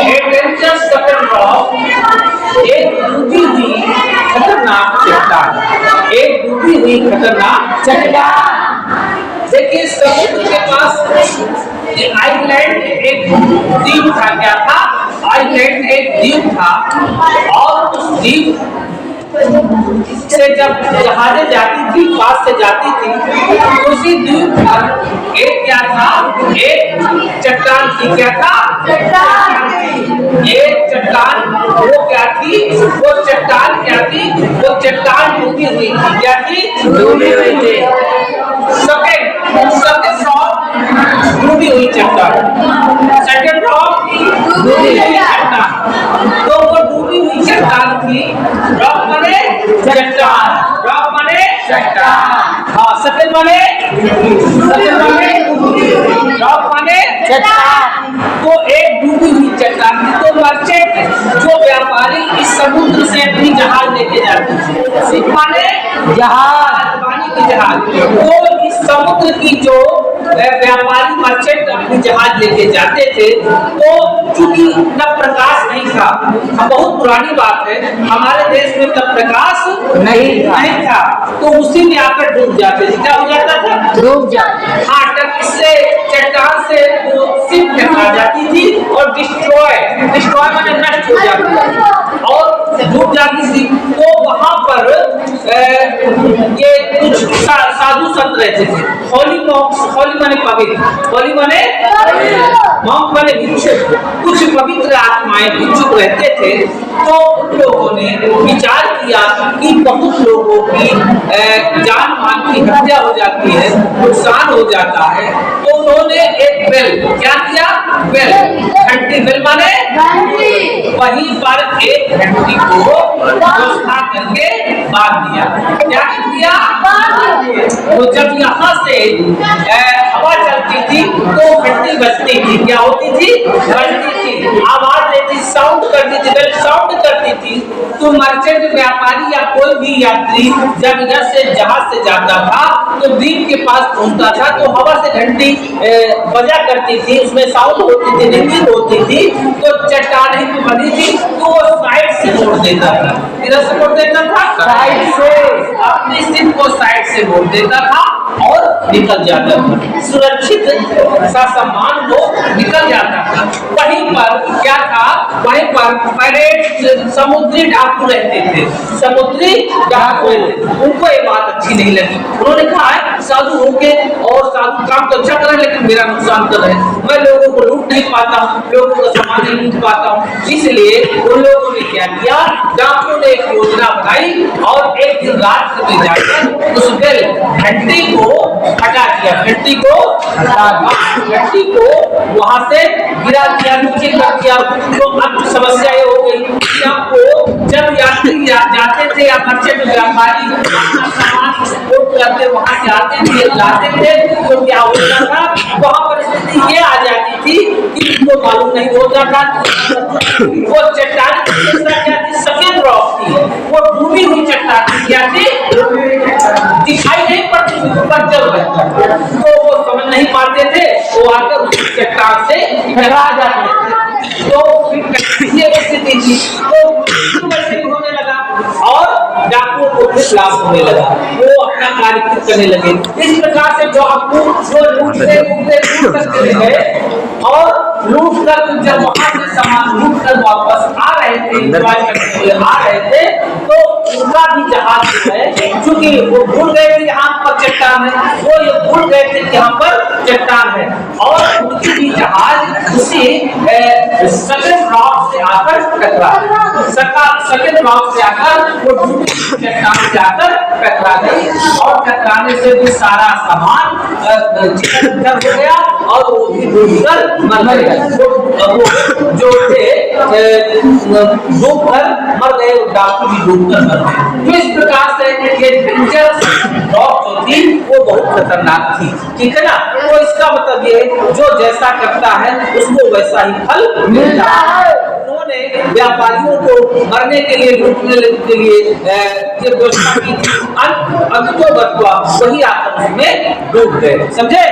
Adventurous cutter rock, एक डूबी हुई खतरनाक चट्टान, एक डूबी हुई खतरनाक चट्टान। देखिए समुद्र के पास आइलैंड एक द्वीप था, क्या था? आइलैंड एक द्वीप था, और उस द्वीप से जब जहाजें जाती थी, पास से जाती थी, उसी द्वीप पर एक क्या था? एक चट्टान थी। क्या था? एक चट्टान। वो क्या थी? वो चट्टान क्या थी? वो चट्टान डूबी हुई थी। क्या थी? डूबी हुई थी। सेकंड रॉक, डूबी हुई चट्टान। सेकंड रॉक, डूबी हुई चट्टान। तो वो डूबी हुई चट्टान थी। रॉक माने चट्टान, रॉक माने चट्टान। हाँ, सेकंड माने रॉक माने चट्टान। तो एक डूबी हुई चट्टान थी। तो मर्चेंट, जो व्यापारी इस समुद्र से अपनी जहाज लेके जाते थे, शिप माने जहाज, पानी की जहाज। तो इस समुद्र की जो व्यापारी मर्चेंट अपनी जहाज लेके जाते थे, तो चूंकि तब प्रकाश नहीं था, बहुत पुरानी बात है, हमारे देश में तब प्रकाश नहीं था, तो उसी में आकर डूब जाते थे। क्या हो जाता था? डूब जाते। हाँ, तब इससे चट्टान से वो शिप टकरा जाती थी और डिस्ट्रॉय माने नष्ट हो जाती थी और डूब जाती थी। तो वहां पर ये कुछ साधु संत रहते थे। होली माने पवित्र, होली माने मॉन्क माने भिक्षुक। कुछ पवित्र आत्माएं भिक्षुक रहते थे। तो उन लोगों ने विचार किया कि बहुत लोगों की जान मान की हत्या हो जाती है, नुकसान हो जाता है। तो उन्होंने एक बेल, क्या किया? बेल, घंटी। बेल माने वहीं पर एक घंटी को व्यवस्था करके बांध दिया। क्या किया? तो जब यहाँ से हवा चलती थी तो घंटी बजती थी। क्या होती थी? बजती थी, आवाज देती, साउंड करती थी, बेल साउंड करती थी। तो मर्चेंट व्यापारी या कोई भी यात्री जब इधर से जहाज से जाता था तो द्वीप के पास पहुंचता था, तो हवा से घंटी बजा करती थी, उसमें साउंड होती थी, रिंगिंग होती थी। तो चट्टान ही बनी थी, तो वो साइड से मोड़ देता था। इधर से मोड़ देता था, साइड से, अपनी स्थिति को साइड से मोड़ देता था और निकल जाता था, सुरक्षित ससामान हो निकल जाता था। वहीं पर क्या था? वहीं पर पैरेट समुद्री डाकू रहते थे। समुद्री डाकू, उनको ये बात अच्छी नहीं लगी। उन्होंने कहा है साधु होके और साधु काम तो अच्छा कर रहे हैं, लेकिन मेरा नुकसान कर रहे हैं, मैं लोगों को लूट नहीं पाता हूँ, लोगों का सामान नहीं लूट पाता हूँ। इसलिए उन लोगों ने क्या किया? डाकू ने एक योजना बनाई और एक दिन रात में जाकर उस बेल घंटी को हटा दिया, घंटी को घंटी को वहां से गिरा दिया, नीचे कर दिया। तो अब समस्या ये हो गई कि आपको जब यात्री जाते थे या मर्चेंट व्यापारी अपना सामान एक्सपोर्ट करते वहां से आते थे, लाते थे, तो क्या होता था? वहां पर स्थिति ये आ जाती थी कि उनको मालूम नहीं होता था वो चट्टान क्या थी? सफेद रॉक थी, वो डूबी हुई चट्टान थी। क्या थी? दिखाई नहीं पड़ती, ऊपर चल रहता था। तो वो समझ नहीं पाते थे, वो आकर उस चट्टान से टकरा जाते थे। तो ये स्थिति थी। तो वैसे होने लगा और डाकुओं को फिर लाभ होने लगा, वो अपना कार्य करने लगे। इस प्रकार से डाकू जो लूट कर चले गए और लूट कर जब वहां से सामान लूट कर वापस आ रहे थे, आ रहे थे, तो उनका भी जहाज जो है, क्योंकि वो भूल गए थे यहाँ पर चट्टान है, वो ये भूल गए थे कि यहाँ पर चट्टान है, और उनकी भी जहाज उसी सेकंड रॉक से आकर टकरा, सेकंड रॉक से आकर वो चट्टान से आकर टकरा गई और टकराने से भी सारा सामान हो गया और वो भी डूबकर मर गए। वो जो थे डूबकर मर गए, डाकू भी डूबकर मर गए। तो इस प्रकार से ये डेंजरस रॉक जो थी वो बहुत खतरनाक थी, ठीक है ना। तो इसका मतलब ये जो जैसा करता है उसको वैसा ही फल मिलता है। उन्होंने व्यापारियों को मरने के लिए, लूटने के लिए ये व्यवस्था की थी, अंत तो बचवा वही आकर उसमें डूब गए, समझे।